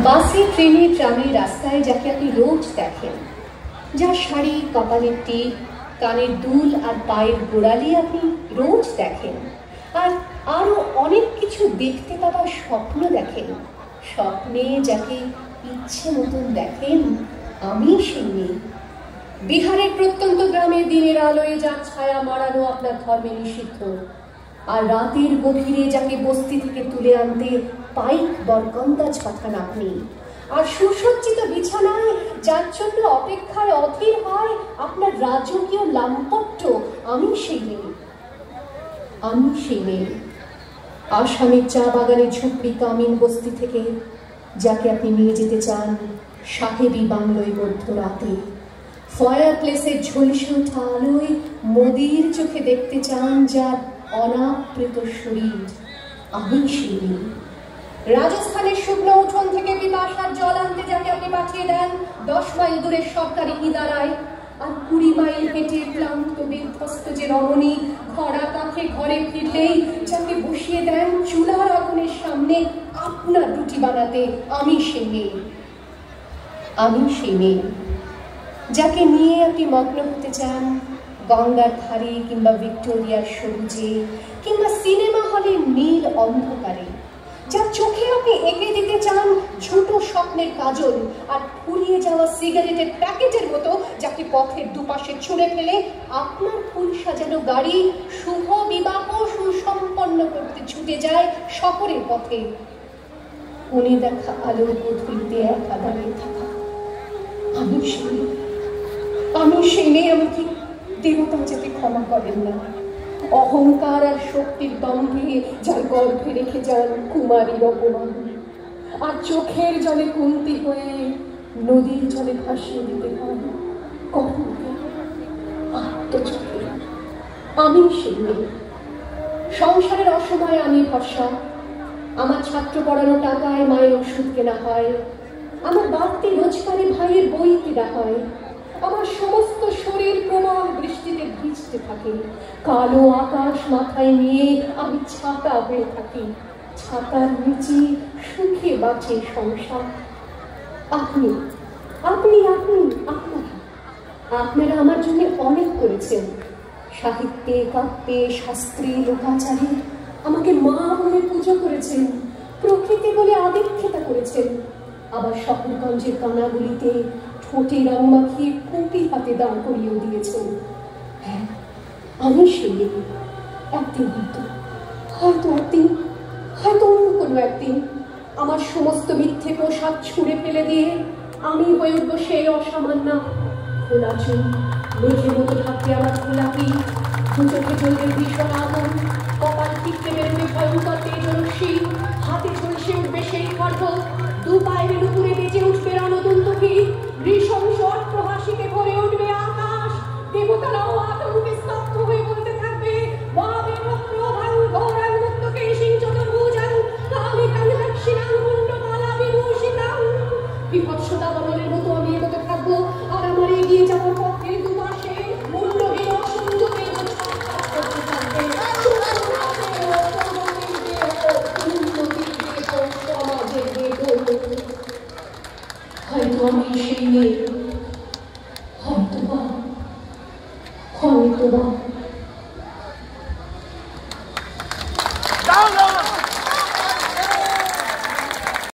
বাসে, ট্রেনে, ট্রামে, রাস্তায় যাকে আপনি রোজ দেখেন, যার শাড়ি, কপালের টিপ, কানের দুল আর পায়ের গোড়ালি আপনি রোজ দেখেন, আর আরো অনেক কিছু দেখতে পাওয়ার স্বপ্ন দেখেন, স্বপ্নে যাকে ইচ্ছে মতন দেখেন, আমি সেই মেয়ে। বিহারের প্রত্যন্ত গ্রামে দিনের আলোয় যার ছায়া মারানো আপনার ধর্মে নিষিদ্ধ, আর রাতের গভীরে যাকে বস্তি থেকে তুলে আনতে পাইক বরকন্দাজ পাঠান আপনি, আর সুসজ্জিত বিছানায় যার জন্য অপেক্ষায় অধীর হয় আপনার রাজকীয় লাম্পট্য, আমি সেই মেয়ে। আমি সেই মেয়ে। আসামের চা বাগানে ঝুপড়ি কামিন বস্তি থেকে যাকে আপনি নিয়ে যেতে চান সাহেবী বাংলোয় মধ্যরাতে, ফায়ার প্লেসের ঝলসে ওঠা আলোয় মোদির চোখে দেখতে চান যার অনাবৃত শরীর, আমি সেই মেয়ে। রাজস্থানের শুকনো উঠোন থেকে বিপাশার জল আনতে যাকে আপনি পাঠিয়ে দেন 10 মাইল দূরের সরকারি ইদারায়, আর 20 মাইল হেঁটে ক্লান্ত বিধ্বস্ত যে রমণী ঘরা কাঁখে ঘরে ফিরলেই যাকে বসিয়ে দেন চুলার আগুনের সামনে আপনার রুটি বানাতে, আমি সেই মেয়ে। আমি সেই মেয়ে যাকে নিয়ে আপনি মগ্ন হতে চান গঙ্গার ধারে কিংবা ভিক্টোরিয়ার সবুজে কিংবা সিনেমা হলের নীল অন্ধকারে, যার চোখে আপনি এঁকে দিতে চান ছোট স্বপ্নের কাজল, আর ফুরিয়ে যাওয়া সিগারেটের প্যাকেটের মতো যাকে পথের দুপাশে ছুঁড়ে ফেলে আপনার ফুল সাজানো গাড়ি শুভ বিবাহ সুসম্পন্ন করতে ছুটে যায় শহরের পথে। কোণে দেখা আলোর গধূলিতে একা দাঁড়িয়ে থাকা, আমি সেই। আমি সেই মেয়ে, আমাকে দেবতা যাতে ক্ষমা করেন না। অহংকার আর শক্তির দম্ভে যার গর্ভে রেখে যান কুমারীর অপমান, আর চোখের জলে কুন্তি হয়ে নদীর জলে ভাসিয়ে দিতে হয় কর্ণকে আত্মচোখে। আমি সেই মেয়ে। সংসারের অসময়ে আমি ভরসা, আমার ছাত্র পড়ানো টাকায় মায়ের ওষুধ কেনা হয়, আমার বাড়তি রোজগারে ভাইয়ের বই কেনা হয়, আমার সমস্ত শরীর প্রবল বৃষ্টিতে ভিজতে থাকে, কালো আকাশ মাথায় নিয়ে আমি ছাতা হয়ে থাকি, ছাতার নিচে সুখে বাঁচে সংসার। আপনি আপনি আপনি আপনারা আপনারা আমার জন্য অনেক করেছেন, সাহিত্যে, কাব্যে, শাস্ত্রে, লোকাচারে আমাকে মা বলে পুজো করেছেন, প্রকৃতি বলে আদিক্ষেতা করেছেন, আবার শহরগঞ্জের কানাগুলিতে ঠোঁটে রং মাখিয়ে কুপি হাতে দাঁড় করিয়েও দিয়েছেন। হ্যাঁ, আমি সেই। একদিন হয়তো অন্য কোনো একদিন আমার সমস্ত মিথ্যে পোশাক ছুঁড়ে ফেলে দিয়ে আমি হয়ে উঠবো সেই অসামান্য খোলা চুল, মেঘের মতো থাকবে আমার খোলাপি, দু চোখে জ্বলবে ভীষণ আগুন, কপাল ঠিকতে বেরোবে ভয়ঙ্কর তেজস্বী, হাতে ঝলসে উঠবে সেই খড়গ, দু পায়ের নুপুরে বেজে উঠবে রণদুন্দুভি, নৃশংস অট্টহাসিতে ভরে উঠবে আকাশ, দেবতারাও আতঙ্কে স্তব্ধ হয়ে বলতে থাকবে মহাবীর প্রভাং গৌরাং মুক্তকে সিং চতুর্ভুজাং কালিকাং দক্ষিণাং মুন্ডমালা বিভূষিতাং। বিভৎসতা বদলের মতো আমি এগোতে থাকবো, আর আমার এগিয়ে যাওয়ার পথে দুপাশে মুন্ডহীন অসংখ্য দেবতা করতে থাকবে সমাজের বেদন। হয়তো আমি সেই মেয়ে।